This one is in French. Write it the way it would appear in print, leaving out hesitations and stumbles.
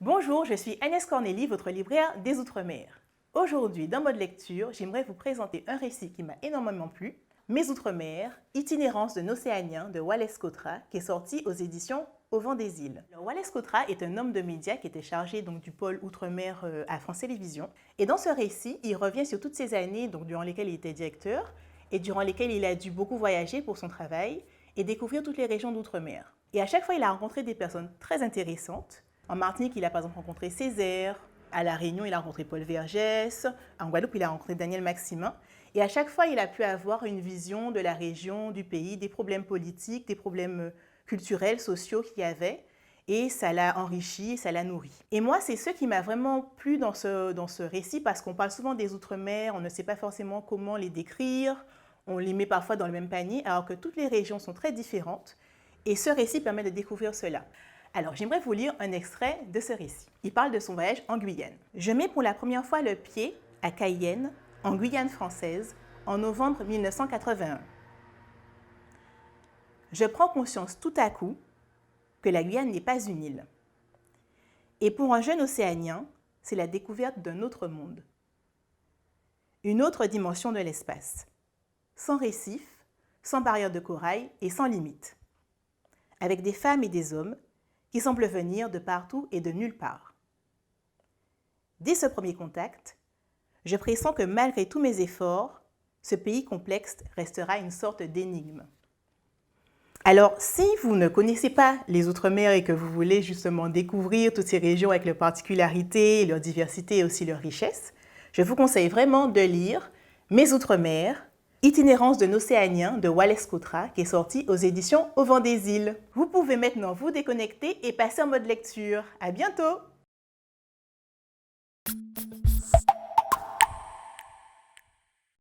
Bonjour, je suis Agnès Cornélie, votre libraire des Outre-mer. Aujourd'hui, dans Mode Lecture, j'aimerais vous présenter un récit qui m'a énormément plu, Mes Outre-mer, itinérance d'un Océanien de Wallace Cotra, qui est sorti aux éditions Au Vent des Îles. Alors, Wallace Cotra est un homme de médias qui était chargé du pôle Outre-mer à France Télévisions. Et dans ce récit, il revient sur toutes ces années durant lesquelles il était directeur et durant lesquelles il a dû beaucoup voyager pour son travail et découvrir toutes les régions d'Outre-mer. Et à chaque fois, il a rencontré des personnes très intéressantes. En Martinique, il a par exemple rencontré Césaire. À La Réunion, il a rencontré Paul Vergès. En Guadeloupe, il a rencontré Daniel Maximin. Et à chaque fois, il a pu avoir une vision de la région, du pays, des problèmes politiques, des problèmes culturels, sociaux qu'il y avait. Et ça l'a enrichi, ça l'a nourri. Et moi, c'est ce qui m'a vraiment plu dans ce récit, parce qu'on parle souvent des Outre-mer, on ne sait pas forcément comment les décrire, on les met parfois dans le même panier, alors que toutes les régions sont très différentes. Et ce récit permet de découvrir cela. Alors, j'aimerais vous lire un extrait de ce récit. Il parle de son voyage en Guyane. Je mets pour la première fois le pied à Cayenne, en Guyane française, en novembre 1981. Je prends conscience tout à coup que la Guyane n'est pas une île. Et pour un jeune océanien, c'est la découverte d'un autre monde. Une autre dimension de l'espace. Sans récifs, sans barrières de corail et sans limites. Avec des femmes et des hommes qui semblent venir de partout et de nulle part. Dès ce premier contact, je pressens que malgré tous mes efforts, ce pays complexe restera une sorte d'énigme. Alors, si vous ne connaissez pas les Outre-mer et que vous voulez justement découvrir toutes ces régions avec leurs particularités, leur diversité et aussi leur richesse, je vous conseille vraiment de lire Mes Outre-mer, itinérance d'un Océanien de Wallace Cotra, qui est sorti aux éditions Au Vent des Îles. Vous pouvez maintenant vous déconnecter et passer en mode lecture. À bientôt!